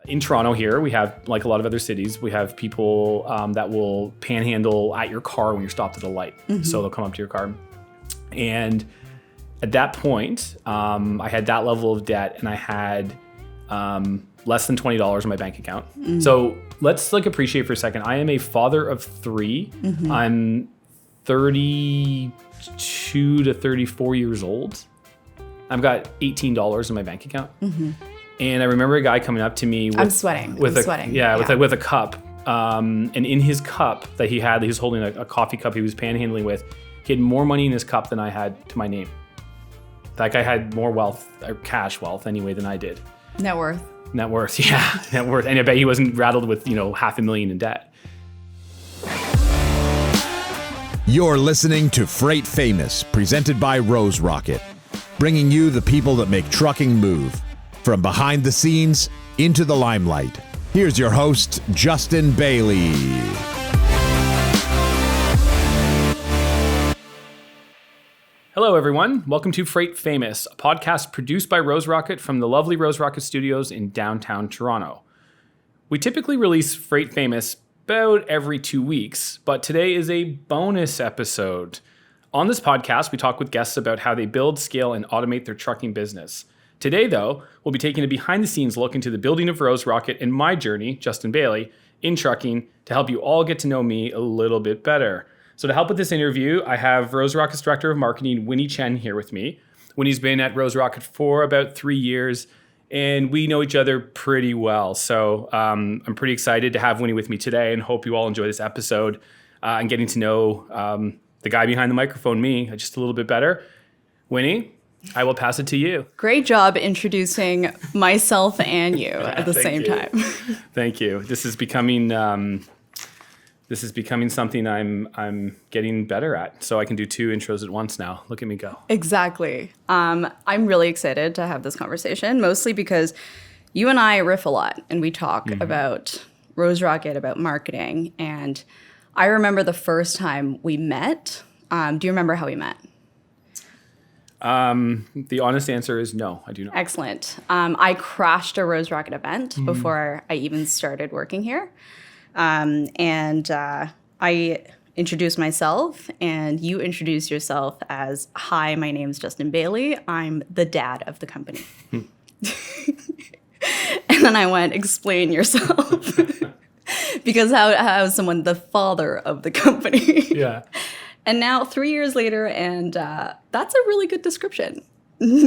in Toronto here, we have, like a lot of other cities, we have people that will panhandle at your car when you're stopped at a light. Mm-hmm. So they'll come up to your car. And at that point, I had that level of debt, and I had less than $20 in my bank account. Mm-hmm. So let's appreciate for a second. I am a father of 3. Mm-hmm. I'm 32 to 34 years old. I've got $18 in my bank account. Mm-hmm. And I remember a guy coming up to me with, I'm sweating. With a cup. And in his cup that he was holding a coffee cup he was panhandling with, he had more money in his cup than I had to my name. That guy had more wealth, or cash wealth anyway, than I did. Net worth. Net worth, yeah. Net worth. And I bet he wasn't rattled with, $500,000 in debt. You're listening to Freight Famous, presented by Rose Rocket, bringing you the people that make trucking move. From behind the scenes into the limelight. Here's your host, Justin Bailie. Hello, everyone. Welcome to Freight Famous, a podcast produced by Rose Rocket from the lovely Rose Rocket Studios in downtown Toronto. We typically release Freight Famous about every 2 weeks, but today is a bonus episode. On this podcast, we talk with guests about how they build, scale, and automate their trucking business. Today, though, we'll be taking a behind-the-scenes look into the building of Rose Rocket and my journey, Justin Bailie, in trucking to help you all get to know me a little bit better. So to help with this interview, I have Rose Rocket's Director of Marketing, Winnie Chen, here with me. Winnie's been at Rose Rocket for about 3 years, and we know each other pretty well. So I'm pretty excited to have Winnie with me today, and hope you all enjoy this episode and getting to know the guy behind the microphone, me, just a little bit better. Winnie, I will pass it to you. Great job introducing myself and you at the same time. Thank you. This is becoming something I'm getting better at. So I can do 2 intros at once now. Look at me go. Exactly. I'm really excited to have this conversation, mostly because you and I riff a lot and we talk about Rose Rocket, about marketing. And I remember the first time we met. Do you remember how we met? The honest answer is no, I do not. Excellent. I crashed a Rose Rocket event before I even started working here. And I introduced myself, and you introduced yourself as, "Hi, my name's Justin Bailie. I'm the dad of the company." And then I went, "Explain yourself." Because how is someone the father of the company? Yeah. And now 3 years later, and that's a really good description.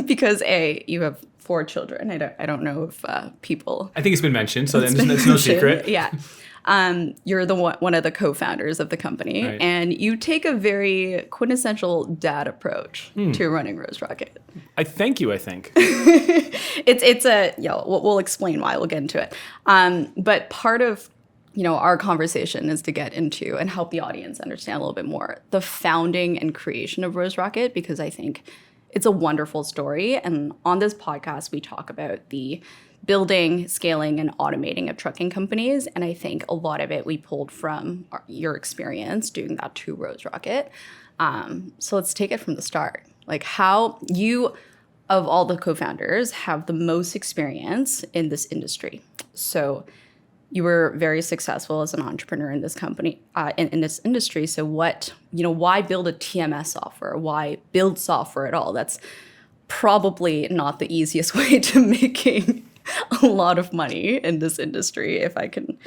Because you have 4 children. I don't know if people. I think it's been mentioned, so then it's no secret. Yeah. You're one of the co-founders of the company, right. And you take a very quintessential dad approach to running Rose Rocket. I thank you. I think we'll explain why. We'll get into it. But part of our conversation is to get into and help the audience understand a little bit more the founding and creation of Rose Rocket, because I think it's a wonderful story. And on this podcast, we talk about the building, scaling, and automating of trucking companies. And I think a lot of it we pulled from your experience doing that to Rose Rocket. So let's take it from the start. Like, how you, of all the co-founders, have the most experience in this industry. So you were very successful as an entrepreneur in this company, in this industry. So why build a TMS software? Why build software at all? That's probably not the easiest way to making a lot of money in this industry, if I can,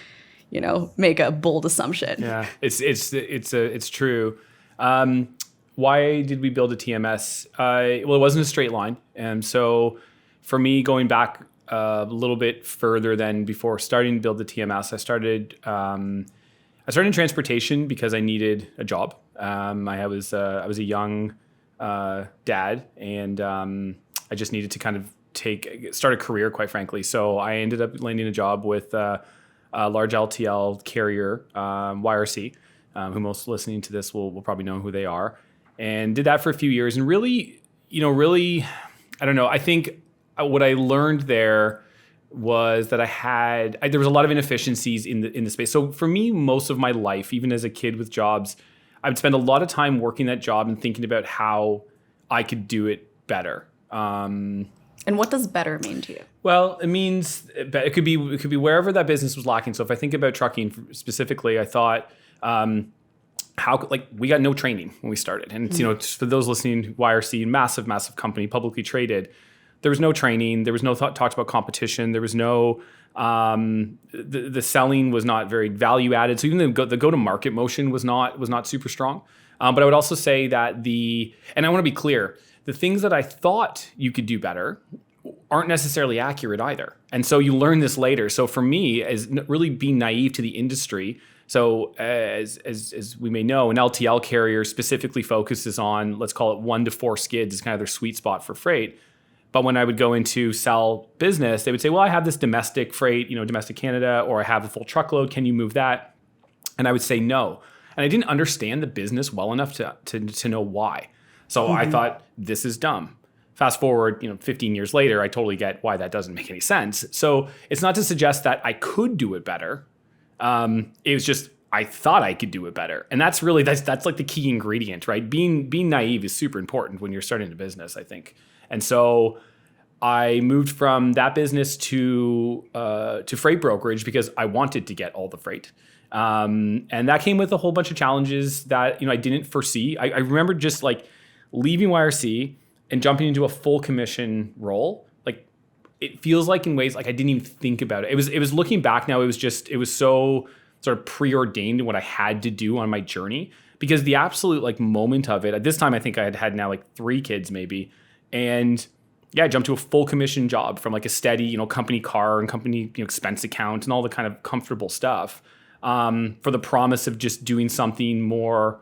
make a bold assumption. Yeah, it's true. Why did we build a TMS? Well, it wasn't a straight line, and so for me, going back a little bit further than before starting to build the TMS, I started in transportation because I needed a job. I was a young dad, and I just needed to kind of start a career, quite frankly. So I ended up landing a job with a large LTL carrier, YRC, who most listening to this will probably know who they are, and did that for a few years. And really, I don't know. I think what I learned there was that there was a lot of inefficiencies in the space. So for me, most of my life, even as a kid with jobs, I would spend a lot of time working that job and thinking about how I could do it better. And what does better mean to you? Well, it means it could be wherever that business was lacking. So if I think about trucking specifically, I thought we got no training when we started, and it's, just for those listening, YRC, massive company, publicly traded. There was no training. There was no talked about competition. There was no the selling was not very value added. So even the go to market motion was not super strong. But I would also say that and I want to be clear, the things that I thought you could do better aren't necessarily accurate either. And so you learn this later. So for me, as really being naive to the industry, so as we may know, an LTL carrier specifically focuses on, let's call it 1 to 4 skids is kind of their sweet spot for freight. But when I would go into sell business, they would say, well, I have this domestic freight, domestic Canada, or I have a full truckload. Can you move that? And I would say no. And I didn't understand the business well enough to know why. So I thought, this is dumb. Fast forward, 15 years later, I totally get why that doesn't make any sense. So it's not to suggest that I could do it better. It was just, I thought I could do it better. And that's like the key ingredient, right? Being naive is super important when you're starting a business, I think. And so I moved from that business to freight brokerage because I wanted to get all the freight. And that came with a whole bunch of challenges that, I didn't foresee. I remember just like leaving YRC and jumping into a full commission role. Like, it feels like in ways like I didn't even think about it. It was looking back now, it was so sort of preordained in what I had to do on my journey, because the absolute like moment of it, at this time, I think I had now like 3 kids maybe. And yeah, I jumped to a full commission job from like a steady, company car and company expense account and all the kind of comfortable stuff, for the promise of just doing something more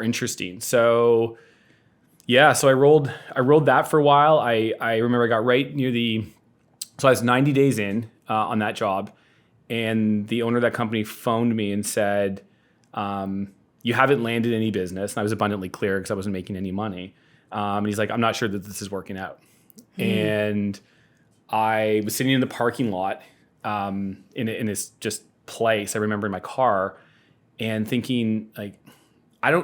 interesting. So yeah, so I rolled that for a while. I remember I got right near so I was 90 days in on that job, and the owner of that company phoned me and said, you haven't landed any business. And I was abundantly clear because I wasn't making any money. And he's like, I'm not sure that this is working out. And I was sitting in the parking lot in this just place, I remember, in my car, and thinking like, I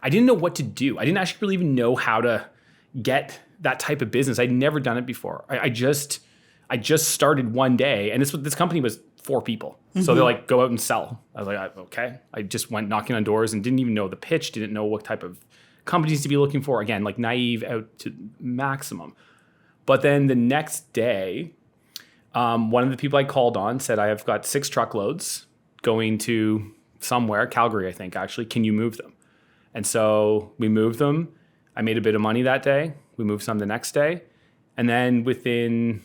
didn't know what to do. I didn't actually really even know how to get that type of business. I'd never done it before. I just started one day, and this company was 4 people. So they're like, go out and sell. I was like, okay. I just went knocking on doors and didn't even know the pitch, didn't know what type of companies to be looking for. Again, like naive out to maximum. But then the next day, one of the people I called on said, I have got 6 truckloads going to somewhere, Calgary, I think, actually. Can you move them? And so we moved them. I made a bit of money that day. We moved some the next day. And then within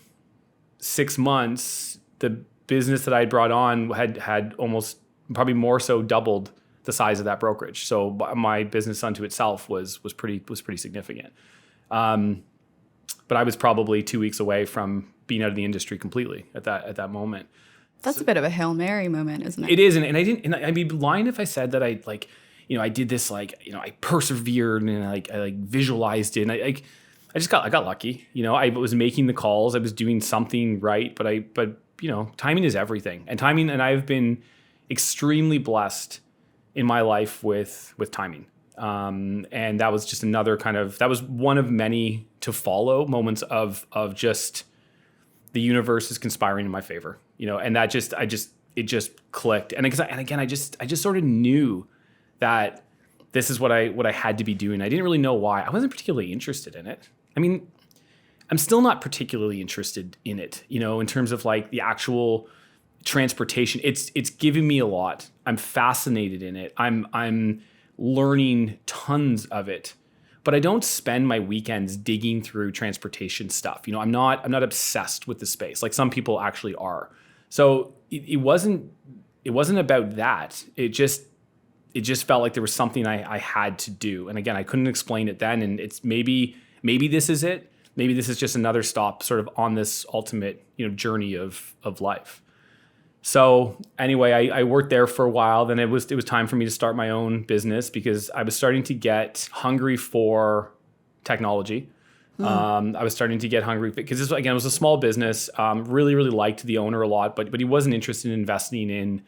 6 months, the business that I brought on had almost, probably more so, doubled the size of that brokerage. So my business unto itself was pretty significant. But I was probably 2 weeks away from being out of the industry completely at that moment. That's a bit of a Hail Mary moment, isn't it? It is, and I didn't. And I'd be lying if I said that I did this, I persevered and I visualized it, and I got lucky. I was making the calls, I was doing something right, but timing is everything, and I've been extremely blessed in my life with timing. And that was just that was one of many to follow moments of just the universe is conspiring in my favor, and that it just clicked. And again, I just sort of knew that this is what I had to be doing. I didn't really know why. I wasn't particularly interested in it. I mean, I'm still not particularly interested in it, in terms of like the actual transportation. It's given me a lot. I'm fascinated in it. I'm learning tons of it, but I don't spend my weekends digging through transportation stuff. I'm not obsessed with the space like some people actually are. So it wasn't about that. It just felt like there was something I had to do. And again, I couldn't explain it then. And it's maybe this is it. Maybe this is just another stop sort of on this ultimate, journey of life. So anyway, I worked there for a while. Then it was time for me to start my own business because I was starting to get hungry for technology. I was starting to get hungry because this, again, was a small business. Really, really liked the owner a lot, but he wasn't interested in investing in,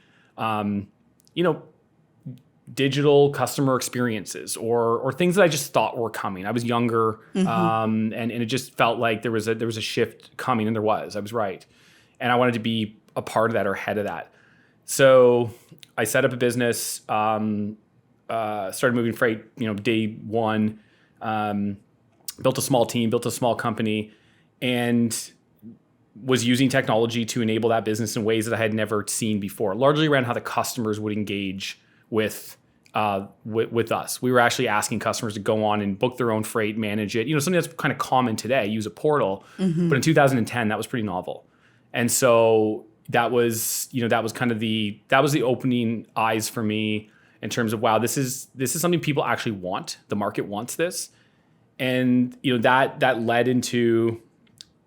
digital customer experiences or things that I just thought were coming. I was younger, and it just felt like there was a shift coming, and I was right. And I wanted to be a part of that or ahead of that. So I set up a business, started moving freight, day one, built a small team, built a small company, and was using technology to enable that business in ways that I had never seen before, largely around how the customers would engage with us. We were actually asking customers to go on and book their own freight, manage it. Something that's kind of common today, use a portal. But in 2010, that was pretty novel. And so that was the opening eyes for me in terms of, wow, this is something people actually want. The market wants this. And that led into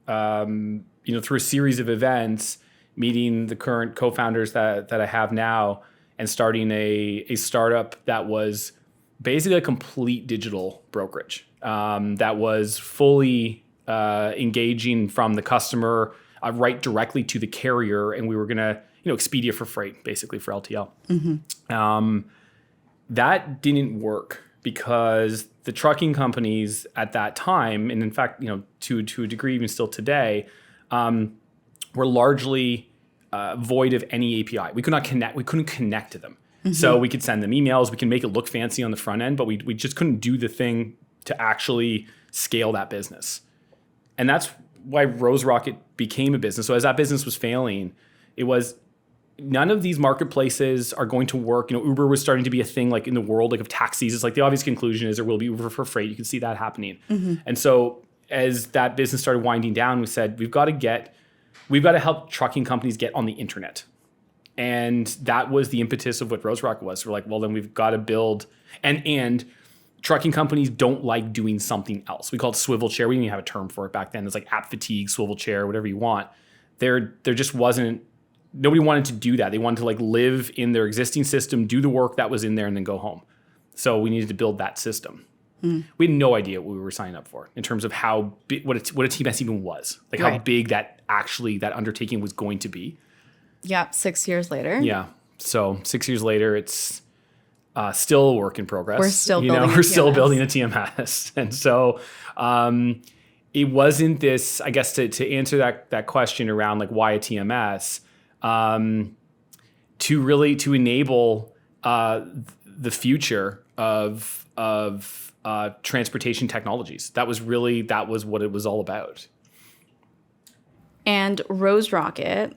through a series of events, meeting the current co-founders that I have now, and starting a startup that was basically a complete digital brokerage that was fully engaging from the customer right directly to the carrier, and we were going to Expedia for freight, basically for LTL. That didn't work because the trucking companies at that time, and in fact, to a degree even still today, were largely void of any API. We couldn't connect to them. So we could send them emails, we can make it look fancy on the front end, but we just couldn't do the thing to actually scale that business. And that's why Rose Rocket became a business. So as that business was failing, it was none of these marketplaces are going to work. Uber was starting to be a thing like in the world like of taxis. It's like the obvious conclusion is there will be Uber for freight. You can see that happening. And so as that business started winding down, we said, we've got to help trucking companies get on the internet. And that was the impetus of what Rose Rocket was. We're like, well, then we've got to build, and trucking companies don't like doing something else. We call it swivel chair. We didn't even have a term for it back then. It's like app fatigue, swivel chair, whatever you want. There just wasn't, nobody wanted to do that. They wanted to like live in their existing system, do the work that was in there, and then go home. So we needed to build that system. We had no idea what we were signing up for in terms of how big, what a TMS even was, like how big that undertaking was going to be. Yeah, 6 years later. Yeah, so 6 years later, it's still a work in progress. We're still building a TMS, and so it wasn't this. I guess to answer that question around like why a TMS, to enable the future of transportation technologies. That was what it was all about. And Rose Rocket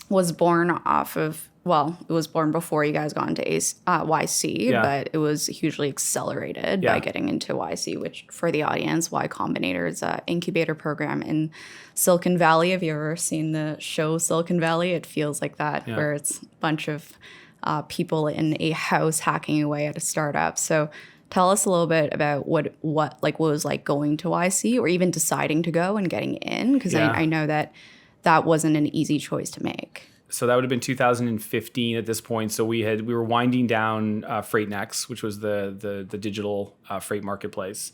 was born off of, it was born before you guys got into YC, but it was hugely accelerated by getting into YC, which for the audience, Y-Combinator is an incubator program in Silicon Valley. Have you ever seen the show Silicon Valley? It feels like that, where it's a bunch of people in a house hacking away at a startup. So tell us a little bit about what was like going to YC or even deciding to go and getting in, because I know that wasn't an easy choice to make. So that would have been 2015 at this point. So we were winding down FreightNext, which was the digital freight marketplace,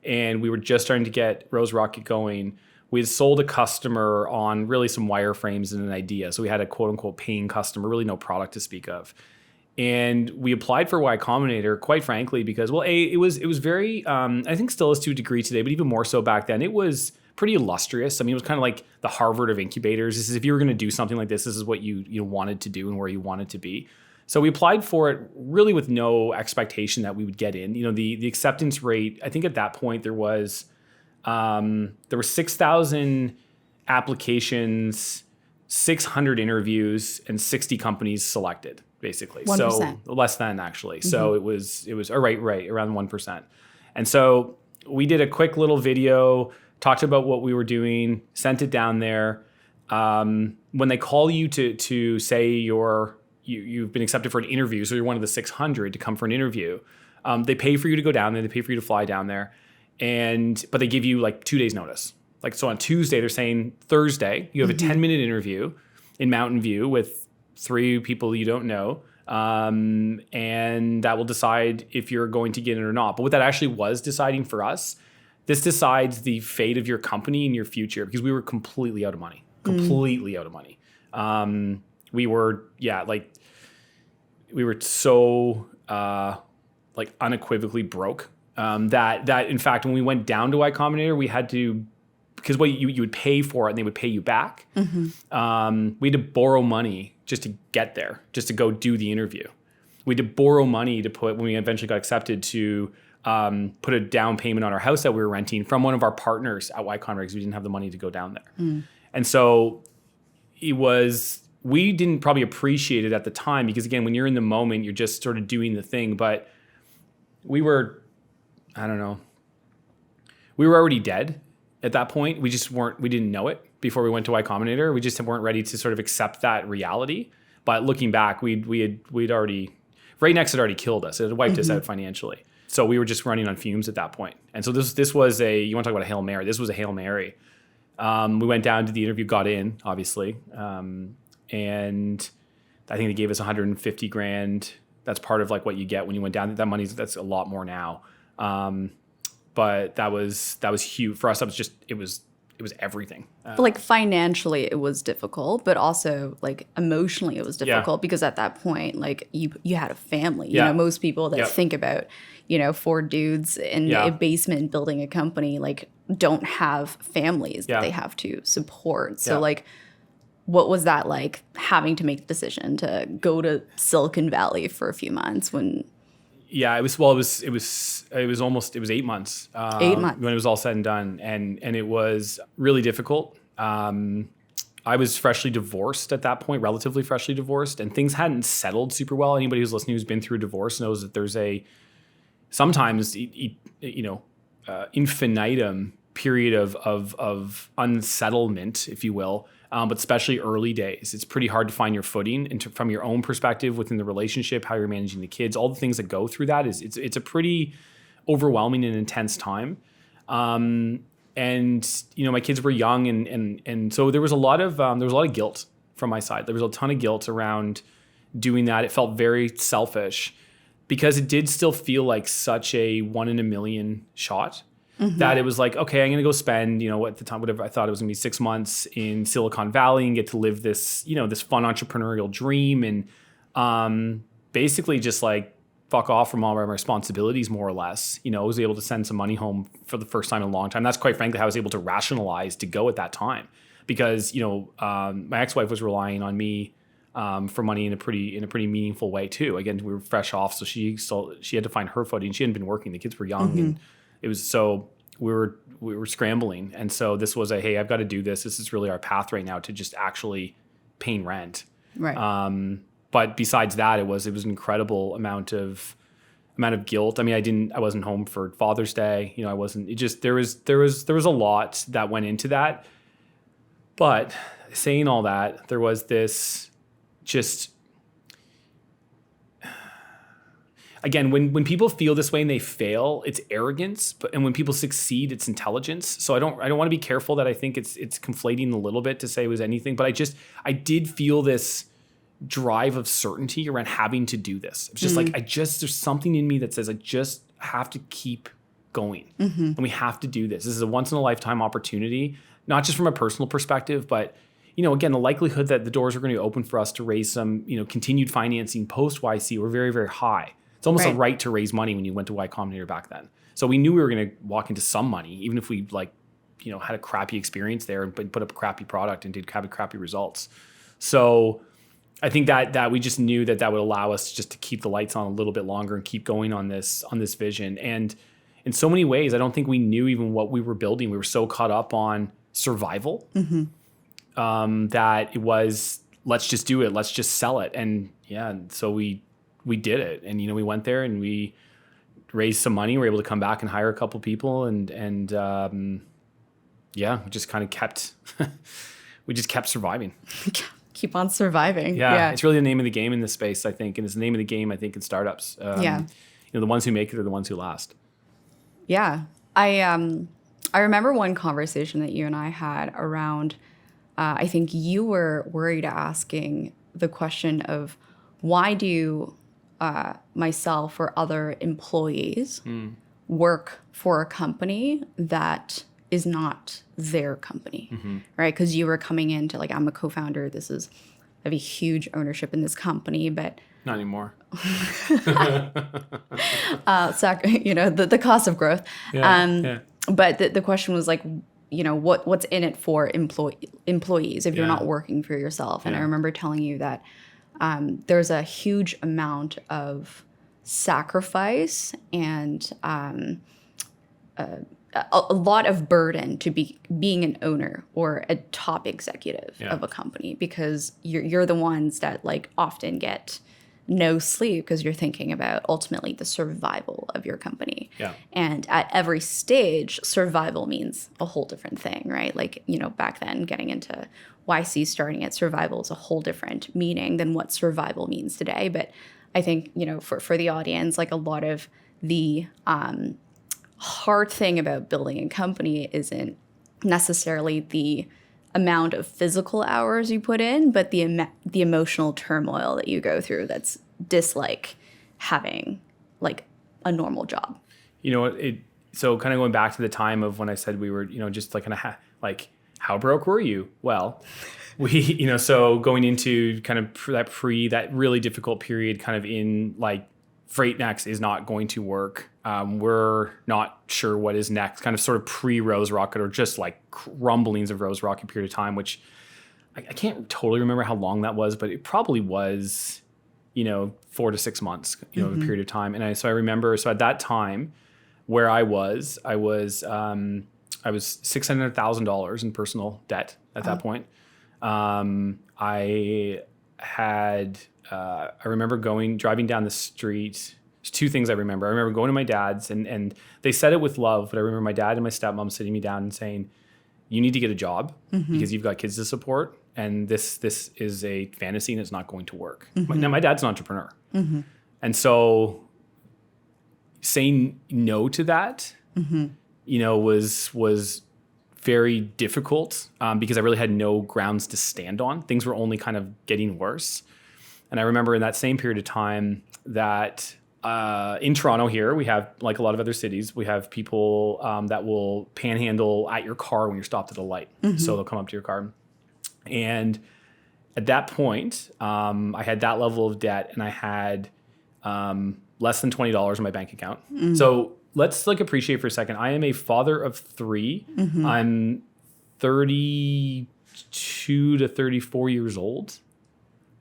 and we were just starting to get Rose Rocket going. We had sold a customer on really some wireframes and an idea. So we had a quote unquote paying customer, really no product to speak of. And we applied for Y-Combinator, quite frankly, because, it was very, I think still is to a degree today, but even more so back then, it was pretty illustrious. I mean, it was kind of like the Harvard of incubators. This is, if you were going to do something like this is what you wanted to do and where you wanted to be. So we applied for it really with no expectation that we would get in. The acceptance rate, I think at that point there were 6,000 applications, 600 interviews, and 60 companies selected, basically. 1%. So less than actually. So it was right around 1%. And so we did a quick little video, talked about what we were doing, sent it down there. When they call you to say you've been accepted for an interview, so you're one of the 600 to come for an interview, they pay for you to go down there, they pay for you to fly down there, but they give you like 2 days notice. Like, so on Tuesday, they're saying Thursday, you have a 10-minute interview in Mountain View with 3 people you don't know, and that will decide if you're going to get in or not. But what that actually was deciding for us, this decides the fate of your company and your future, because we were completely out of money. Completely out of money. We were so like unequivocally broke. That in fact, when we went down to Y-Combinator, we had to, because what you would pay for it and they would pay you back. We had to borrow money just to get there, just to go do the interview. We had to borrow money to put, when we eventually got accepted, to put a down payment on our house that we were renting from one of our partners at Y-Combinator, because we didn't have the money to go down there. And so we didn't probably appreciate it at the time, because again, when you're in the moment, you're just sort of doing the thing. But we were, I don't know, we were already dead at that point. We didn't know it before we went to Y-Combinator. We just weren't ready to sort of accept that reality. But looking back, we'd already, Next had already killed us. It had wiped us out financially. So we were just running on fumes at that point. And so this was you want to talk about a Hail Mary. This was a Hail Mary. We went down to the interview, got in, obviously. And I think they gave us 150 grand. That's part of like what you get when you went down. That's a lot more now. But that was huge for us. It was everything. But like financially it was difficult, but also like emotionally it was difficult because at that point, like you had a family. You know, most people that think about, 4 dudes in a basement building a company, like don't have families that they have to support. So like, what was that like, having to make the decision to go to Silicon Valley for a few months when? Yeah, it was 8 months. 8 months. When it was all said and done. And it was really difficult. I was freshly divorced at that point, relatively freshly divorced, and things hadn't settled super well. Anybody who's listening who's been through a divorce knows that there's sometimes infinitum period of unsettlement, if you will. But especially early days, it's pretty hard to find your footing from your own perspective within the relationship, how you're managing the kids, all the things that go through that. It's a pretty overwhelming and intense time. And my kids were young, and so there was a lot of guilt from my side. There was a ton of guilt around doing that. It felt very selfish because it did still feel like such a 1 in a million shot. That it was like, okay, I'm going to go spend, at the time, whatever I thought it was going to be 6 months in Silicon Valley and get to live this, this fun entrepreneurial dream, and basically just like fuck off from all my responsibilities, more or less. I was able to send some money home for the first time in a long time. That's quite frankly how I was able to rationalize to go at that time, because my ex-wife was relying on me for money in a pretty meaningful way too. Again, we were fresh off, so she had to find her footing. She hadn't been working. The kids were young, and it was so we were scrambling. And so this was hey, I've got to do this. This is really our path right now to just actually paying rent. Right. But besides that, it was an incredible amount of guilt. I mean, I wasn't home for Father's Day. I wasn't. It just there was a lot that went into that. But saying all that, there was this just. Again, when people feel this way and they fail, it's arrogance. And when people succeed, it's intelligence. So I don't want to be careful that I think it's conflating a little bit to say it was anything. But I did feel this drive of certainty around having to do this. It's just like there's something in me that says I just have to keep going, and we have to do this. This is a once in a lifetime opportunity, not just from a personal perspective, but again, the likelihood that the doors are going to open for us to raise some continued financing post YC were very, very high. It's almost a right to raise money when you went to Y-Combinator back then. So we knew we were going to walk into some money, even if we had a crappy experience there and put up a crappy product and did crappy results. So I think that we just knew that would allow us just to keep the lights on a little bit longer and keep going on this vision. And in so many ways, I don't think we knew even what we were building. We were so caught up on survival that it was, let's just do it. Let's just sell it. And so we did it. And, we went there and we raised some money. We were able to come back and hire a couple people we just kind of kept, surviving. Keep on surviving. Yeah. It's really the name of the game in this space, I think. And it's the name of the game, I think, in startups. The ones who make it are the ones who last. Yeah. I remember one conversation that you and I had around, I think you were worried asking the question of, why do myself or other employees work for a company that is not their company, right? Because you were coming into I'm a co-founder. This is have a huge ownership in this company, but Not anymore. the cost of growth. Yeah. But the question was like, what's in it for employees if you're not working for yourself? And I remember telling you that there's a huge amount of sacrifice and a lot of burden to being an owner or a top executive of a company, because you're the ones that like often get no sleep because you're thinking about ultimately the survival of your company. Yeah. And at every stage, survival means a whole different thing, right? Like, back then getting into YC, starting at survival is a whole different meaning than what survival means today. But I think, for the audience, like a lot of the hard thing about building a company isn't necessarily the amount of physical hours you put in, but the emotional turmoil that you go through that's dislike having like a normal job. So kind of going back to the time of when I said we were, just like kind of like, how broke were you? Well, we, so going into kind of that really difficult period, kind of in like Freight next is not going to work. We're not sure what is next, kind of sort of pre-Rose Rocket or just like rumblings of Rose Rocket period of time, which I can't totally remember how long that was, but it probably was, 4 to 6 months, a period of time. And I remember, at that time where I was $600,000 in personal debt at that point. I remember driving down the street. There's two things I remember. I remember going to my dad's and they said it with love, but I remember my dad and my stepmom sitting me down and saying, you need to get a job because you've got kids to support. And this is a fantasy and it's not going to work. Now my dad's an entrepreneur. And so saying no to that, was very difficult because I really had no grounds to stand on. Things were only kind of getting worse. And I remember in that same period of time that in Toronto here, we have, like a lot of other cities, we have people that will panhandle at your car when you're stopped at a light. So they'll come up to your car. And at that point, I had that level of debt and I had less than $20 in my bank account. So let's appreciate for a second. I am a father of 3. I'm 32 to 34 years old.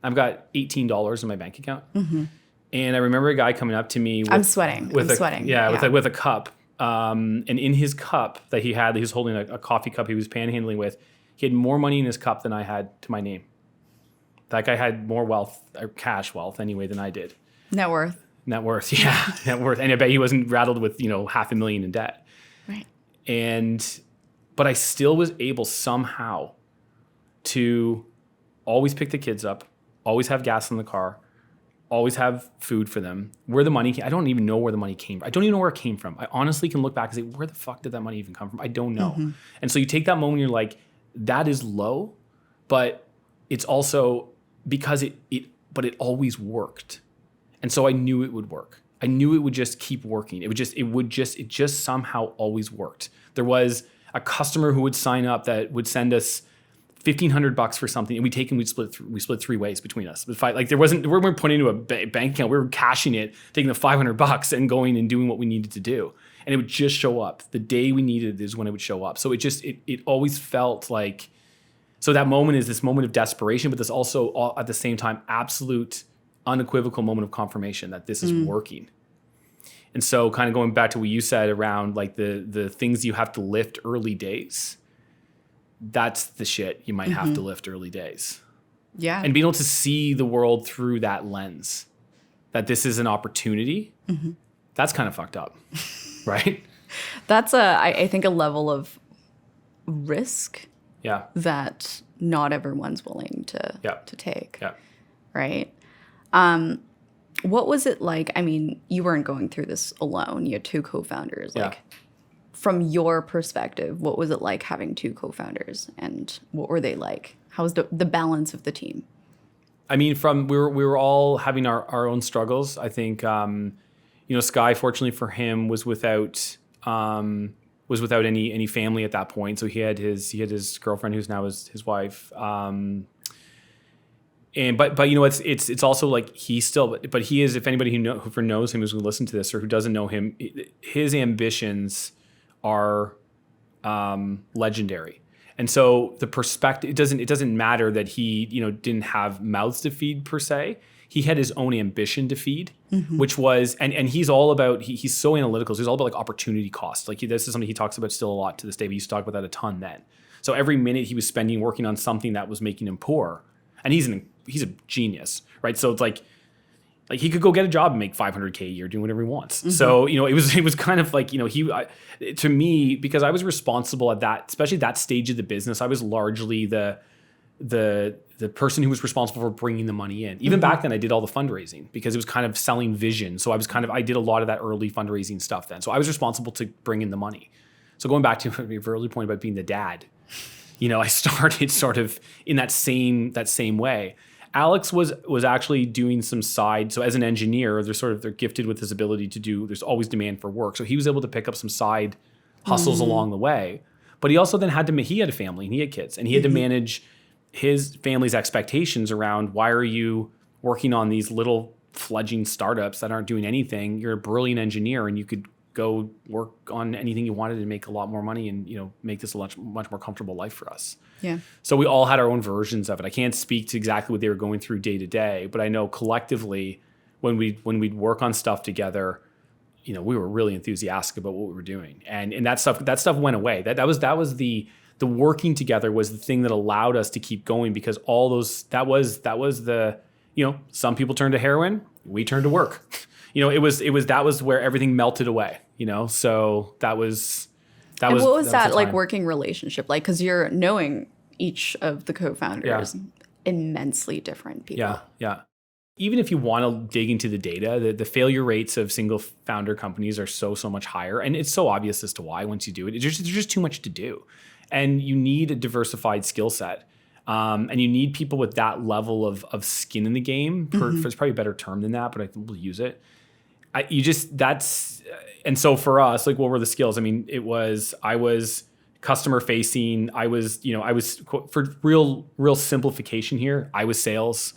I've got $18 in my bank account. And I remember a guy coming up to me. I'm sweating. With a cup. And in his cup that he was holding a coffee cup he was panhandling with, he had more money in his cup than I had to my name. That guy had more wealth, or cash wealth anyway, than I did. Net worth. Net worth. And I bet he wasn't rattled with, $500,000 in debt. Right. But I still was able somehow to always pick the kids up, always have gas in the car, always have food for them. Where the money I don't even know where the money came from. I don't even know where it came from. I honestly can look back and say, where the fuck did that money even come from? I don't know. And so you take that moment and you're like, that is low, but it's also because it always worked. And so I knew it would work. I knew it would just keep working. It just somehow always worked. There was a customer who would sign up that would send us $1,500 for something, and we split 3 ways between us. We weren't putting into a bank account. We were cashing it, taking the $500 and going and doing what we needed to do. And it would just show up. The day we needed it is when it would show up. So it always felt like, so that moment is this moment of desperation, but this also at the same time, absolute unequivocal moment of confirmation that this is working. And so kind of going back to what you said around like the things you have to lift early days, that's the shit you might have to lift early days. Yeah. And being able to see the world through that lens, that this is an opportunity, that's kind of fucked up, right? That's I think a level of risk that not everyone's willing to take. Yeah. Right? What was it like? I mean, you weren't going through this alone. You had 2 co-founders. Like, from your perspective, what was it like having 2 co-founders, and what were they like? How was the balance of the team? I mean, we were all having our own struggles. I think, Sky, fortunately for him, was without any family at that point. So he had his girlfriend, who's now his wife. But you know, it's also like he still, but he is, if anybody who knows him, who's going to listen to this or who doesn't know him, his ambitions are legendary. And so the perspective, it doesn't matter that he, you know, didn't have mouths to feed per se. He had his own ambition to feed, which was, and he's all about, he's so analytical. So he's all about like opportunity cost. Like this is something he talks about still a lot to this day, but he used to talk about that a ton then. So every minute he was spending working on something that was making him poor, and he's a genius, right? So it's like he could go get a job and make $500K a year doing whatever he wants. So, you know, it was kind of like, you know, to me, because I was responsible at that, especially that stage of the business, I was largely the person who was responsible for bringing the money in. Even back then I did all the fundraising because it was kind of selling vision. So I did a lot of that early fundraising stuff then. So I was responsible to bring in the money. So going back to your early point about being the dad, you know, I started sort of in that same way. Alex was actually doing some side. So as an engineer, they're gifted with this ability to do, there's always demand for work. So he was able to pick up some side hustles along the way. But he also then he had a family and he had kids, and he had to manage his family's expectations around, why are you working on these little fledgling startups that aren't doing anything? You're a brilliant engineer and you could go work on anything you wanted and make a lot more money and, you know, make this a much more comfortable life for us. Yeah. So we all had our own versions of it. I can't speak to exactly what they were going through day to day, but I know collectively when we'd work on stuff together, you know, we were really enthusiastic about what we were doing. And that stuff went away. That was the working together was the thing that allowed us to keep going, because all those, that was the, you know, some people turned to heroin, we turned to work. You know, that was where everything melted away, you know? So that was what was that like working relationship like? Because you're knowing each of the co-founders, immensely different people. Yeah. Even if you want to dig into the data, the failure rates of single founder companies are so much higher. And it's so obvious as to why once you do it. There's just too much to do. And you need a diversified skill set. And you need people with that level of skin in the game. There's probably a better term than that, but I think we'll use it. And so for us, like, what were the skills? I mean, I was customer facing. I was for real simplification here, I was sales.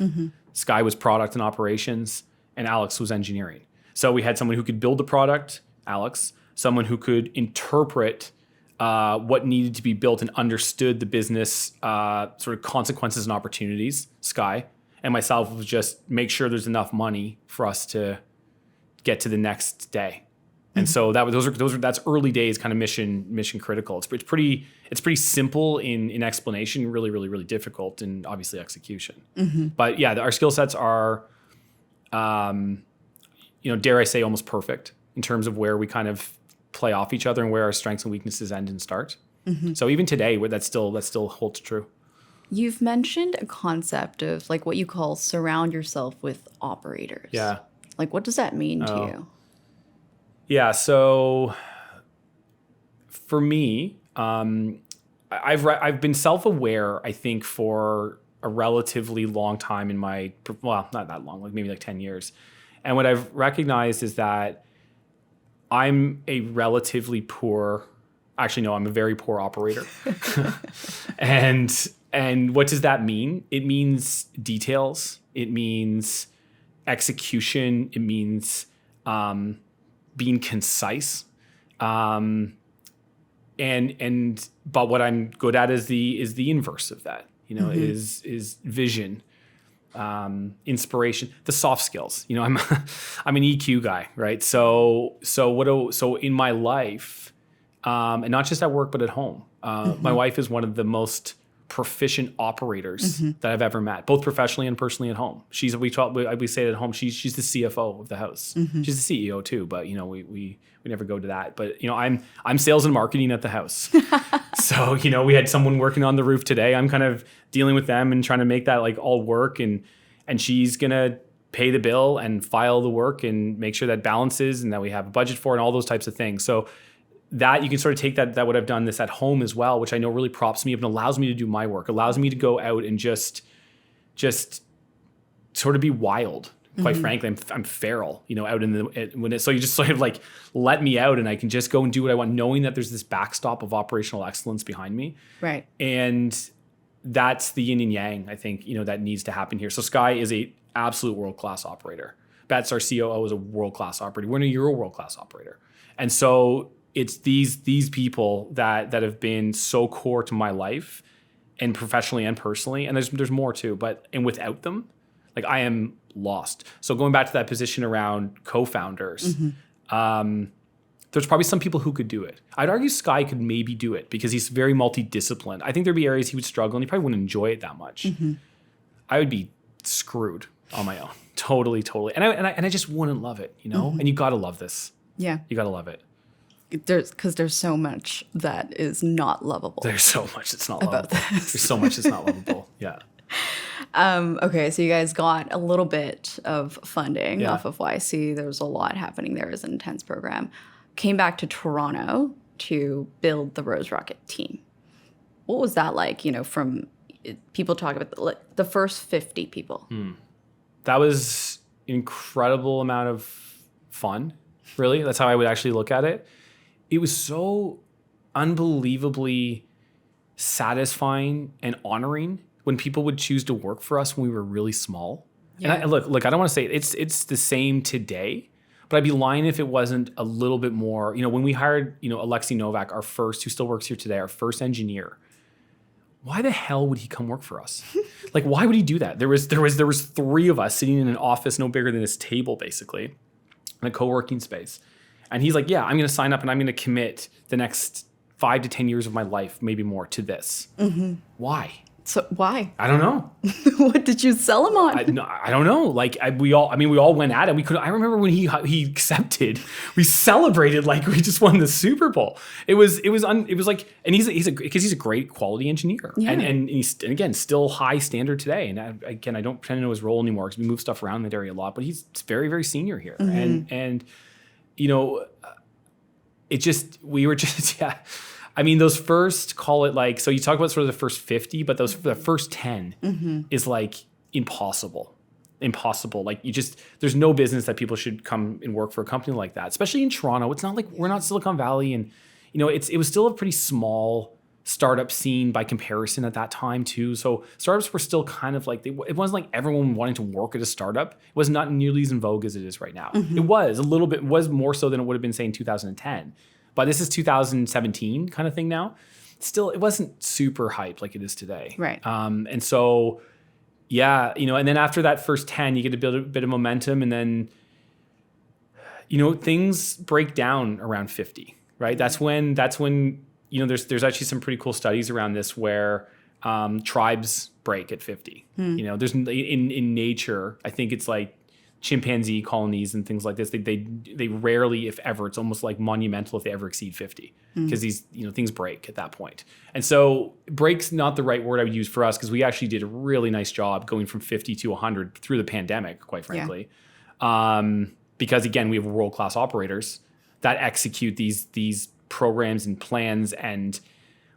Sky was product and operations, and Alex was engineering. So we had someone who could build the product, Alex, someone who could interpret what needed to be built and understood the business sort of consequences and opportunities, Sky, and myself was just make sure there's enough money for us to get to the next day. And so that's early days kind of mission critical. It's pretty simple in explanation, really difficult in obviously execution. But yeah, our skill sets are, dare I say, almost perfect in terms of where we kind of play off each other and where our strengths and weaknesses end and start. So even today, that still holds true. You've mentioned a concept of like what you call surround yourself with operators. Yeah. Like, what does that mean to you? Yeah. So for me, I've been self-aware, I think, for a relatively long time in my, well, not that long, like maybe like 10 years. And what I've recognized is that I'm a relatively poor, actually, no, I'm a very poor operator. And what does that mean? It means details. It means execution. It means being concise. But what I'm good at is the inverse of that. Is vision, inspiration, the soft skills. I'm an EQ guy, right? So in my life, and not just at work but at home, my wife is one of the most proficient operators that I've ever met, both professionally and personally at home. We say it at home. She's the CFO of the house. She's the CEO too, but we never go to that. But I'm sales and marketing at the house. So we had someone working on the roof today. I'm kind of dealing with them and trying to make that like all work, and she's gonna pay the bill and file the work and make sure that balances and that we have a budget for and all those types of things. So that you can sort of take that what I've done this at home as well, which I know really props me up and allows me to do my work, allows me to go out and just sort of be wild. Quite frankly, I'm feral, out so you just sort of like let me out and I can just go and do what I want, knowing that there's this backstop of operational excellence behind me. Right. And that's the yin and yang, I think, that needs to happen here. So Sky is a absolute world-class operator. Bets, our COO, is a world-class operator. Winnie, you're a world-class operator. And so it's these people that have been so core to my life, and professionally and personally, and there's more too, and without them, like, I am lost. So going back to that position around co-founders, there's probably some people who could do it. I'd argue Sky could maybe do it because he's very multidisciplined. I think there'd be areas he would struggle and he probably wouldn't enjoy it that much. I would be screwed on my own. Totally. And I just wouldn't love it, And you gotta love this. Yeah. You gotta love it. There's so much that is not lovable. There's so much that's not lovable. There's so much that's not lovable. Yeah. Okay, so you guys got a little bit of funding Yeah. off of YC. There was a lot happening there. It was an intense program. Came back to Toronto to build the Rose Rocket team. What was that like? From people talk about the first 50 people. That was an incredible amount of fun, really. That's how I would actually look at it. It was so unbelievably satisfying and honoring when people would choose to work for us when we were really small. Yeah. And look, I don't want to say it's the same today, but I'd be lying if it wasn't a little bit more. When we hired, Alexei Novak, our first, who still works here today, our first engineer, why the hell would he come work for us? Like, why would he do that? There was 3 of us sitting in an office no bigger than this table, basically, in a co-working space. And he's like, yeah, I'm going to sign up and I'm going to commit the next 5 to 10 years of my life, maybe more, to this. Why? So why? I don't know. What did you sell him on? I don't know. Like, we all went at it. I remember when he accepted, we celebrated like we just won the Super Bowl. It was like, and he's a great quality engineer, and he's, and again, still high standard today. And I don't pretend to know his role anymore because we move stuff around in that area a lot. But he's very, very senior here, and we were just yeah. I mean, those first, call it like, so you talk about sort of the first 50, but the first 10 is like impossible. Like, there's no business that people should come and work for a company like that, especially in Toronto. It's not like, we're not Silicon Valley, and it was still a pretty small startup scene by comparison at that time too. So startups were still kind of like, it wasn't like everyone wanting to work at a startup. It was not nearly as in vogue as it is right now. It was a little bit, was more so than it would have been, say, in 2010. But this is 2017 kind of thing now. Still, it wasn't super hyped like it is today. Right. And so, yeah, and then after that first 10, you get to build a bit of momentum, and then, things break down around 50, right? That's when there's actually some pretty cool studies around this where tribes break at 50. There's in nature, I think it's like chimpanzee colonies and things like this, they rarely, if ever, it's almost like monumental if they ever exceed 50, because these things break at that point. And so break's not the right word I would use for us, because we actually did a really nice job going from 50 to 100 through the pandemic, quite frankly. Because again, we have world-class operators that execute these programs and plans, and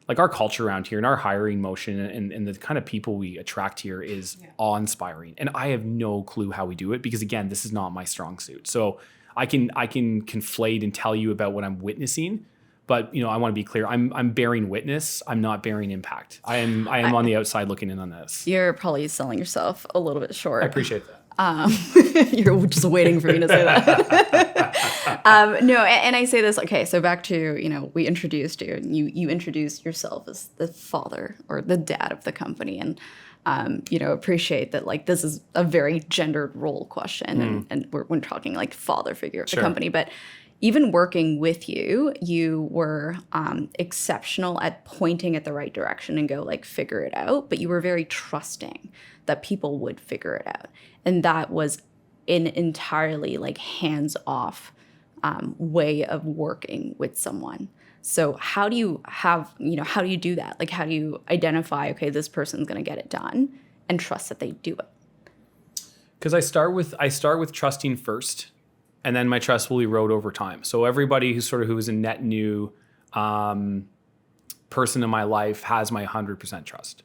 like our culture around here and our hiring motion and the kind of people we attract here is awe-inspiring. And I have no clue how we do it, because again, this is not my strong suit. So I can conflate and tell you about what I'm witnessing, but I want to be clear. I'm bearing witness. I'm not bearing impact. I am on the outside looking in on this. You're probably selling yourself a little bit short. I appreciate that. You're just waiting for me to say that. No, and I say this, okay, so back to, we introduced you, and you introduced yourself as the father or the dad of the company, and, appreciate that, like, this is a very gendered role question, and we're talking like father figure of the company, but even working with you, you were exceptional at pointing at the right direction and go, like, figure it out, but you were very trusting that people would figure it out. And that was an entirely like hands-off way of working with someone. So how do you do that? Like, how do you identify, okay, this person's going to get it done, and trust that they do it? Because I start with trusting first, and then my trust will erode over time. So everybody who is a net new person in my life has my 100% trust.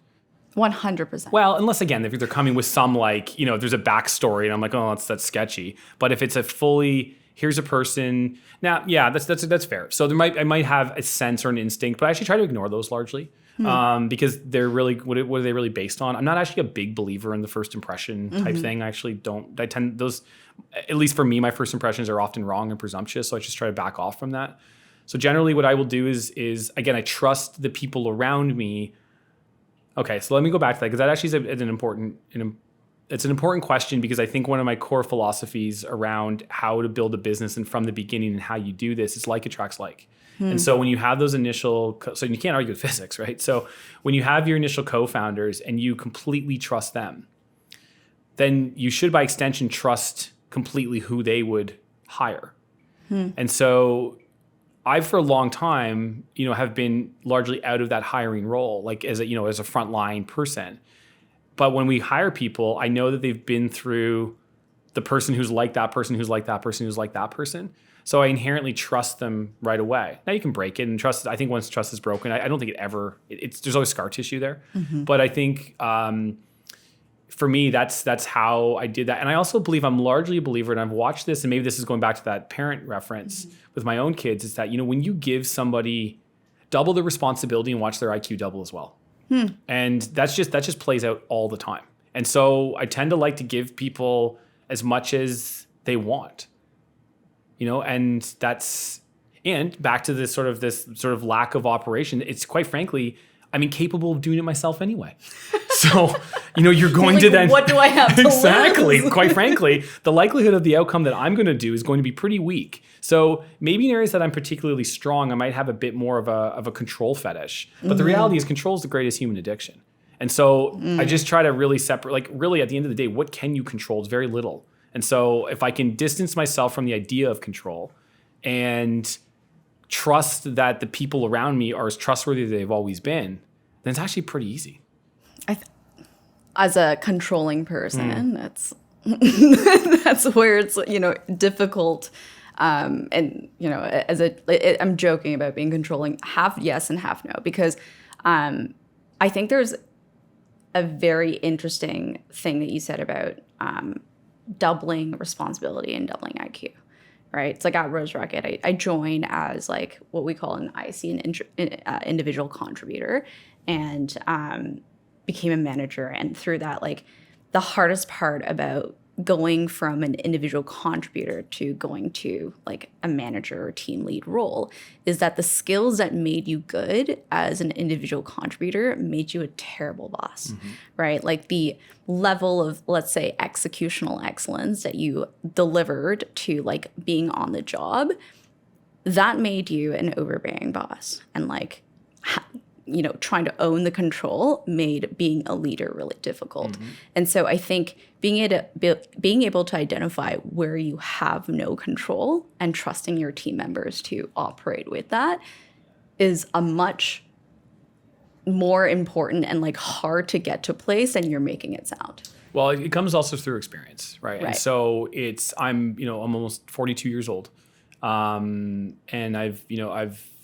100%. Well, unless again, if they're coming with some like, there's a backstory and I'm like, oh, that's sketchy. But if it's a fully, here's a person. Now, yeah, that's fair. So I might have a sense or an instinct, but I actually try to ignore those largely. Because they're really, what are they really based on? I'm not actually a big believer in the first impression type thing. I actually don't, at least for me, my first impressions are often wrong and presumptuous. So I just try to back off from that. So generally what I will do is again, I trust the people around me. Okay, so let me go back to that, because that actually is it's an important question, because I think one of my core philosophies around how to build a business and from the beginning and how you do this is like attracts like. And so when you have those initial, so you can't argue with physics, right? So when you have your initial co-founders and you completely trust them, then you should by extension trust completely who they would hire. And so I, for a long time, have been largely out of that hiring role, like as a frontline person. But when we hire people, I know that they've been through the person who's like that person, who's like that person, who's like that person. So I inherently trust them right away. Now you can break it, and trust. I think once trust is broken, I don't think there's always scar tissue there. But I think for me, that's how I did that. And I also believe I'm largely a believer, and I've watched this, and maybe this is going back to that parent reference with my own kids, is that, when you give somebody double the responsibility and watch their IQ double as well. And that just plays out all the time. And so I tend to like to give people as much as they want, and back to this sort of lack of operation. It's quite frankly, I'm incapable of doing it myself anyway. So, you're going to then, what do I have to exactly, lose? quite frankly, the likelihood of the outcome that I'm going to do is going to be pretty weak. So maybe in areas that I'm particularly strong, I might have a bit more of a control fetish. But the reality is, control is the greatest human addiction. And so I just try to really separate, really at the end of the day, what can you control? It's very little. And so if I can distance myself from the idea of control and trust that the people around me are as trustworthy as they've always been, then it's actually pretty easy. As a controlling person, that's where it's difficult. And I'm joking about being controlling, half yes and half no, because I think there's a very interesting thing that you said about doubling responsibility and doubling IQ. Right, it's like at Rose Rocket, I joined as like what we call an IC, an individual contributor, and became a manager. And through that, like the hardest part about going from an individual contributor to going to like a manager or team lead role is that the skills that made you good as an individual contributor made you a terrible boss, right? Like the level of, let's say, executional excellence that you delivered to like being on the job, that made you an overbearing boss. And like, trying to own the control made being a leader really difficult. And so I think being able to identify where you have no control and trusting your team members to operate with that is a much more important and like hard to get to place than you're making it sound. Well, it comes also through experience, right? And so I'm almost 42 years old. And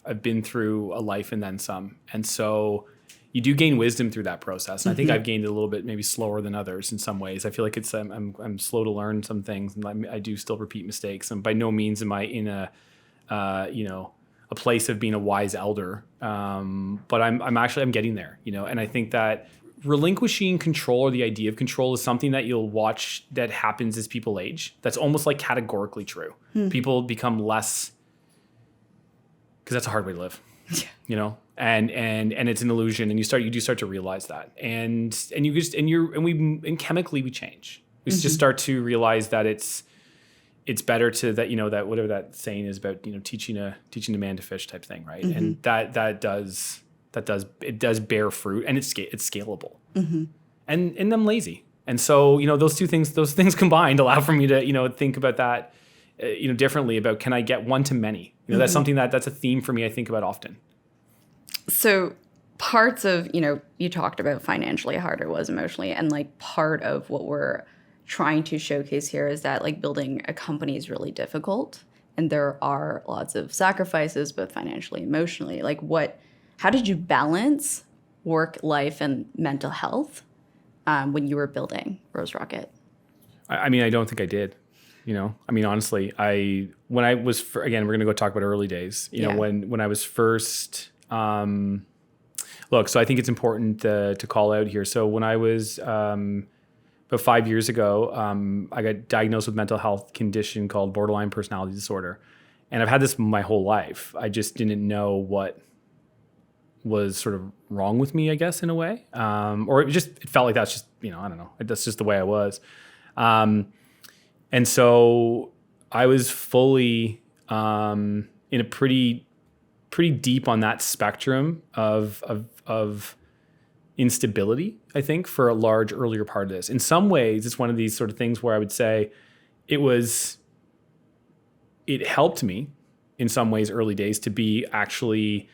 I've been through a life and then some. And so you do gain wisdom through that process. And I think I've gained it a little bit maybe slower than others in some ways. I feel like I'm slow to learn some things, and I do still repeat mistakes. And by no means am I in a place of being a wise elder. But I'm getting there, and I think that relinquishing control, or the idea of control, is something that you'll watch that happens as people age. That's almost like categorically true. People become less, because that's a hard way to live, and it's an illusion, and you do start to realize that, and chemically we change. We just start to realize that it's better to that whatever that saying is about, teaching a man to fish type thing, right? And that does bear fruit, and it's scalable. And I'm lazy, and so those things combined allow for me to think about that differently, about can I get one to many. That's something that's a theme for me, I think about often. So parts of, you talked about financially how hard it was emotionally, and like part of what we're trying to showcase here is that like building a company is really difficult, and there are lots of sacrifices, both financially, emotionally. Like how did you balance work, life, and mental health when you were building Rose Rocket? I mean, I don't think I did. Honestly, when I was, again, we're going to go talk about early days, when I was first, Look, so I think it's important to call out here. So when I was about 5 years ago, I got diagnosed with a mental health condition called borderline personality disorder. And I've had this my whole life. I just didn't know what was sort of wrong with me, I guess, in a way. Or it felt like that's just, I don't know. That's just the way I was. And so I was fully in a pretty deep on that spectrum of instability, I think, for a large earlier part of this. In some ways, it's one of these sort of things where I would say it helped me in some ways early days to be actually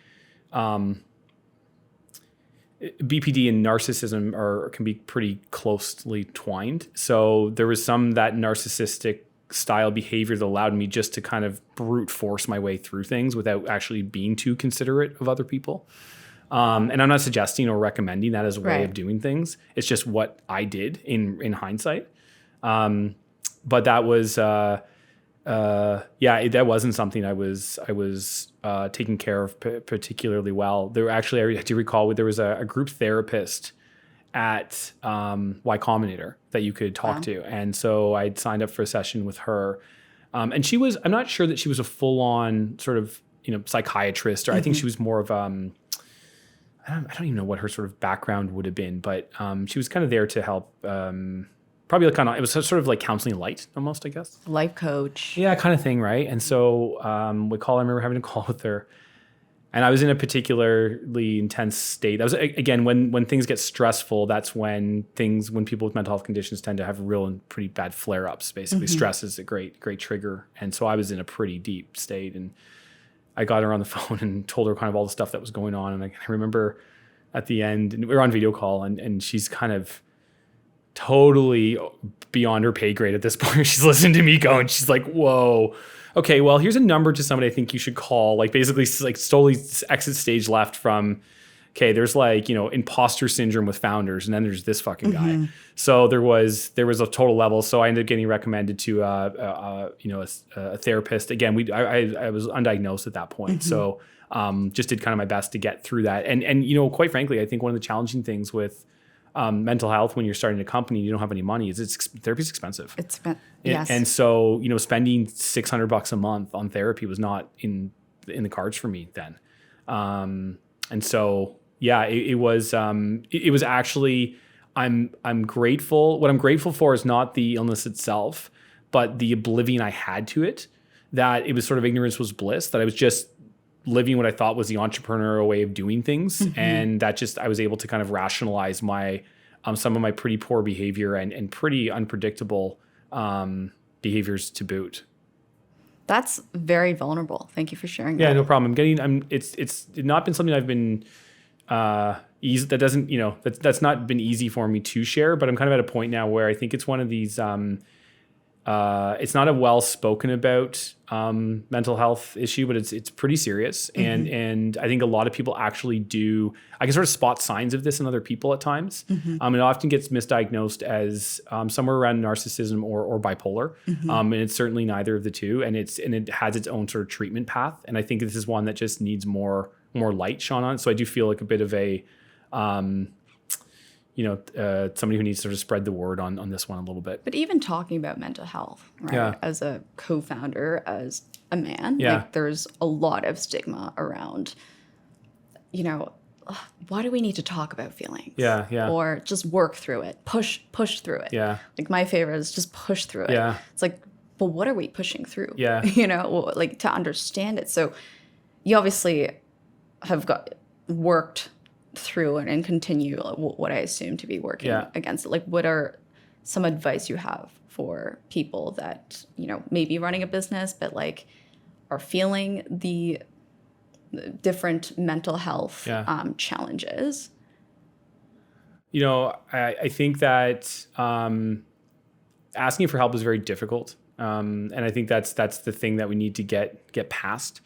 BPD and narcissism can be pretty closely twined. So there was some that narcissistic style behavior that allowed me just to kind of brute force my way through things without actually being too considerate of other people. And I'm not suggesting or recommending that as a way of doing things. It's just what I did in hindsight. But that was, that wasn't something I was taking care of particularly well. There actually, I do recall there was a group therapist at Y-Combinator that you could talk to. And so I'd signed up for a session with her. And I'm not sure that she was a full-on sort of, psychiatrist, or I think she was more of, I don't even know what her sort of background would have been, but she was kind of there to help, probably it was sort of like counseling light almost, I guess. Life coach. Yeah, kind of thing, right? And so I remember having a call with her, and I was in a particularly intense state. That was, again, when things get stressful, that's when people with mental health conditions tend to have real and pretty bad flare-ups, basically. Stress is a great trigger. And so I was in a pretty deep state, and I got her on the phone and told her kind of all the stuff that was going on. And I remember at the end, and we were on video call, and she's kind of totally beyond her pay grade at this point. She's listening to me go, and she's like, whoa, okay, well, here's a number to somebody I think you should call. Like, basically, like, totally exit stage left from, okay, there's like, imposter syndrome with founders, and then there's this fucking guy. So there was a total level. So I ended up getting recommended to a therapist. Again, I was undiagnosed at that point. So just did kind of my best to get through that. And quite frankly, I think one of the challenging things with mental health when you're starting a company, you don't have any money, therapy's expensive. Yes. And so, spending $600 a month on therapy was not in the cards for me then. And so, yeah, it was actually, I'm grateful. What I'm grateful for is not the illness itself, but the oblivion I had to it, that it was sort of ignorance was bliss, that I was just living what I thought was the entrepreneurial way of doing things. And that just, I was able to kind of rationalize my, some of my pretty poor behavior and pretty unpredictable behaviors to boot. That's very vulnerable. Thank you for sharing that. Yeah, no problem. It's not been something I've been easy. That doesn't, that's not been easy for me to share, but I'm kind of at a point now where I think it's one of these, it's not a well spoken about mental health issue, but it's pretty serious. And I think a lot of people actually do, I can sort of spot signs of this in other people at times. It often gets misdiagnosed as somewhere around narcissism or bipolar. And it's certainly neither of the two. And it has its own sort of treatment path. And I think this is one that just needs more light shone on it. So I do feel like a bit of a, somebody who needs to sort of spread the word on this one a little bit. But even talking about mental health, right? Yeah. As a co-founder, as a man, Yeah. like, there's a lot of stigma around, why do we need to talk about feelings? Yeah, yeah. Or just work through it, push through it. Yeah. Like, my favorite is just push through it. Yeah. It's like, but what are we pushing through? Yeah. Like, to understand it. So you obviously have worked through and continue what I assume to be working against it. Like, what are some advice you have for people that, may be running a business, but like are feeling the different mental health challenges? I think that asking for help is very difficult. And I think that's the thing that we need to get past.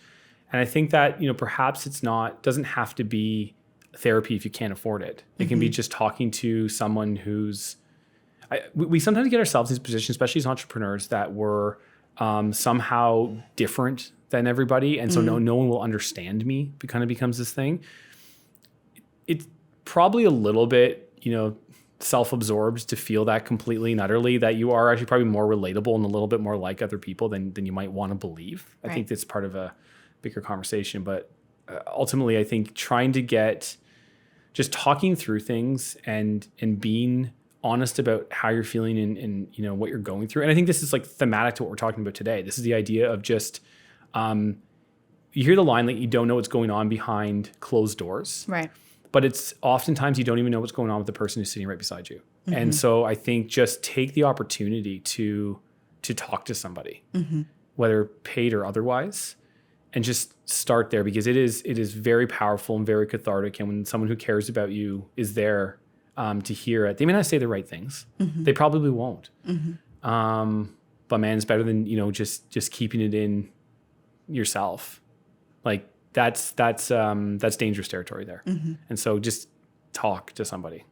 And I think that, perhaps doesn't have to be therapy if you can't afford it. It can be just talking to someone we sometimes get ourselves in this position, especially as entrepreneurs, that we're somehow different than everybody. And so no one will understand me. It kind of becomes this thing. it's probably a little bit, self-absorbed to feel that completely and utterly, that you are actually probably more relatable and a little bit more like other people than you might want to believe. I think that's part of a bigger conversation. But ultimately, I think trying to get just talking through things and being honest about how you're feeling and what you're going through. And I think this is like thematic to what we're talking about today. This is the idea of just, you hear the line that you don't know what's going on behind closed doors. Right. But it's oftentimes you don't even know what's going on with the person who's sitting right beside you. And so I think just take the opportunity to talk to somebody, whether paid or otherwise, and just start there, because it is very powerful and very cathartic. And when someone who cares about you is there to hear it, they may not say the right things. They probably won't. But man, it's better than, just keeping it in yourself. Like that's dangerous territory there. And so just talk to somebody.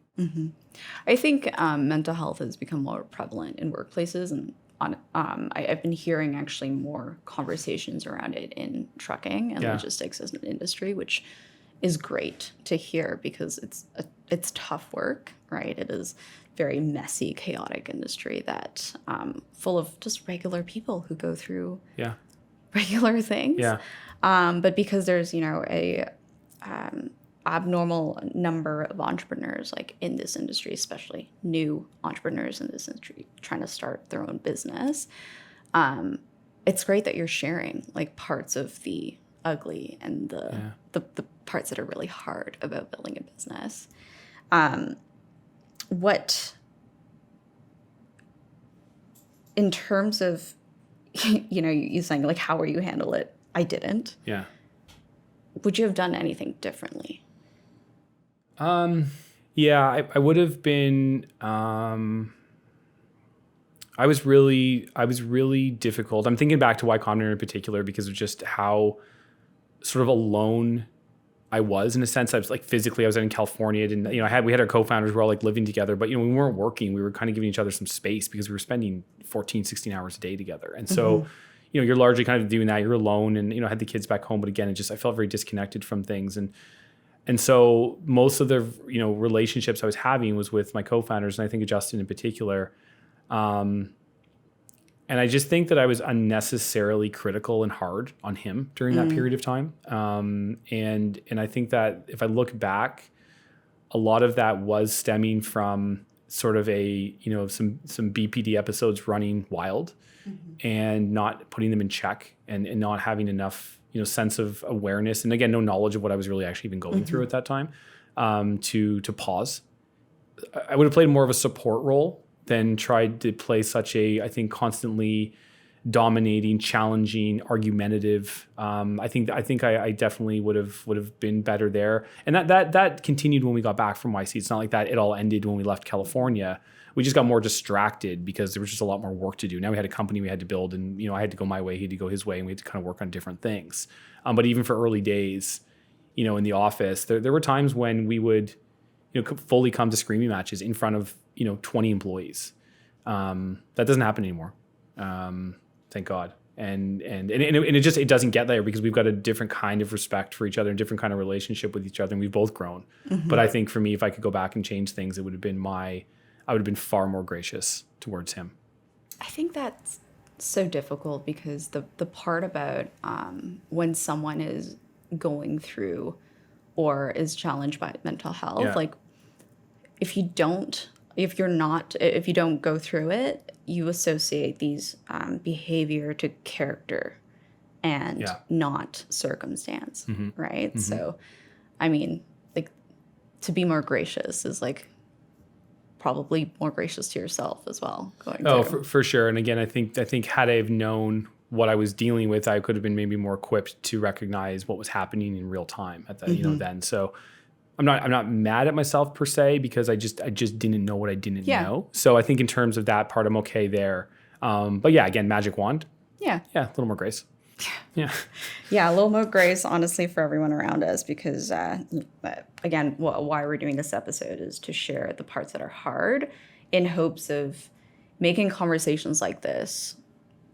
I think mental health has become more prevalent in workplaces, and I've been hearing actually more conversations around it in trucking and logistics as an industry, which is great to hear, because it's tough work, right? It is very messy, chaotic industry that full of just regular people who go through regular things. But because there's a abnormal number of entrepreneurs like in this industry, especially new entrepreneurs in this industry trying to start their own business, it's great that you're sharing like parts of the ugly and the parts that are really hard about building a business. What, in terms of, you saying like, how will you handle it? I didn't. Yeah. Would you have done anything differently? Yeah, I would have been, I was really difficult. I'm thinking back to Y-Combinator in particular because of just how sort of alone I was, in a sense. I was like, physically, I was in California, and we had our co-founders, we were all like living together, but we weren't working. We were kind of giving each other some space because we were spending 14, 16 hours a day together. And so, you're largely kind of doing that. You're alone, and, I had the kids back home, but again, I felt very disconnected from things. And so most of the, relationships I was having was with my co-founders, and I think of Justin in particular. And I just think that I was unnecessarily critical and hard on him during that period of time. And I think that if I look back, a lot of that was stemming from sort of some BPD episodes running wild and not putting them in check and not having enough, sense of awareness. And again, no knowledge of what I was really actually even going through at that time, to pause. I would have played more of a support role than tried to play such a, I think, constantly dominating, challenging, argumentative. I think I definitely would have been better there. And that continued when we got back from YC. It's not like that it all ended when we left California. We just got more distracted because there was just a lot more work to do. Now we had a company we had to build, and I had to go my way, he had to go his way, and we had to kind of work on different things. But even for early days, in the office, there were times when we would fully come to screaming matches in front of 20 employees. That doesn't happen anymore. Thank God. And it doesn't get there because we've got a different kind of respect for each other, a different kind of relationship with each other, and we've both grown. But I think for me, if I could go back and change things, I would have been far more gracious towards him. I think that's so difficult because the part about when someone is going through or is challenged by mental health, like if you don't go through it, you associate these behavior to character and not circumstance, right? So, I mean, like, to be more gracious is like probably more gracious to yourself as well. For sure. And again, I think had I have known what I was dealing with, I could have been maybe more equipped to recognize what was happening in real time at that, then. So I'm not mad at myself per se, because I just didn't know what I didn't know. So I think in terms of that part, I'm okay there. But yeah, again, magic wand. Yeah, a little more grace. Yeah, a little more grace, honestly, for everyone around us, because again, why we're doing this episode is to share the parts that are hard in hopes of making conversations like this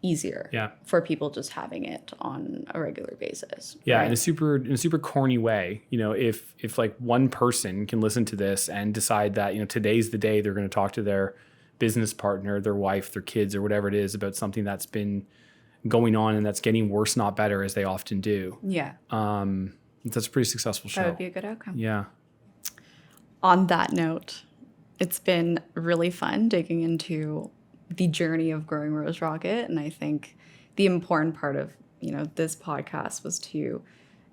easier Yeah. for people just having it on a regular basis. Yeah, right? in a super corny way. If like one person can listen to this and decide that today's the day they're going to talk to their business partner, their wife, their kids, or whatever it is about something that's been going on and that's getting worse, not better, as they often do. Yeah. That's a pretty successful show. That would be a good outcome. Yeah. On that note, it's been really fun digging into the journey of growing Rose Rocket. And I think the important part of, this podcast was to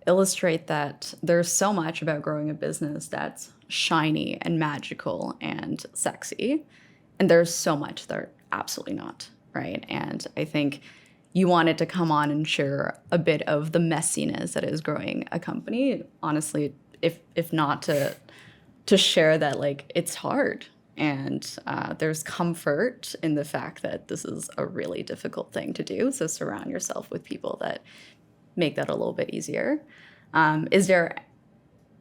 illustrate that there's so much about growing a business that's shiny and magical and sexy. And there's so much that are absolutely not, right? And I think you wanted to come on and share a bit of the messiness that is growing a company. Honestly, if not to share that, like, it's hard. And there's comfort in the fact that this is a really difficult thing to do. So surround yourself with people that make that a little bit easier. Is there,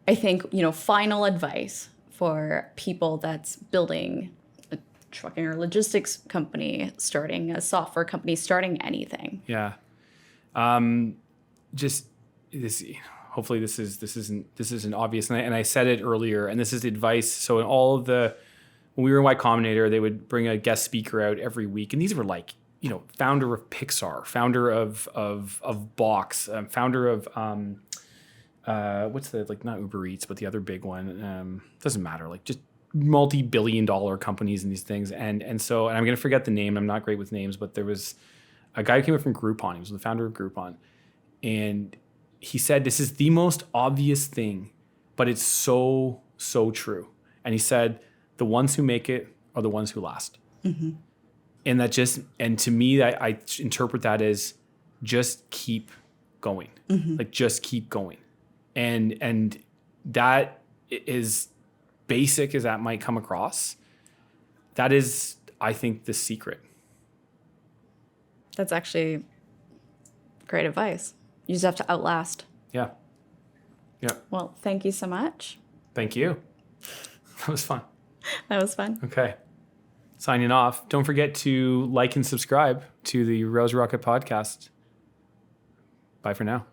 I think, final advice for people that's building a trucking or logistics company, starting a software company, starting anything? Yeah. Just this. Hopefully this isn't obvious. And I said it earlier, and this is advice. So in all of when we were in Y-Combinator, they would bring a guest speaker out every week, and these were like, founder of Pixar, founder of Box, founder of what's the, like, not Uber Eats, but the other big one. Doesn't matter, like just multi-billion-dollar companies and these things. And I'm going to forget the name. I'm not great with names, but there was a guy who came up from Groupon. He was the founder of Groupon, and he said, this is the most obvious thing, but it's so true. And he said, the ones who make it are the ones who last. Mm-hmm. And to me, I interpret that as just keep going. Mm-hmm. Like, just keep going. And that is, basic as that might come across, that is, I think, the secret. That's actually great advice. You just have to outlast. Yeah. Yeah. Well, thank you so much. Thank you. That was fun. That was fun. Okay. Signing off. Don't forget to like and subscribe to the Rose Rocket podcast. Bye for now.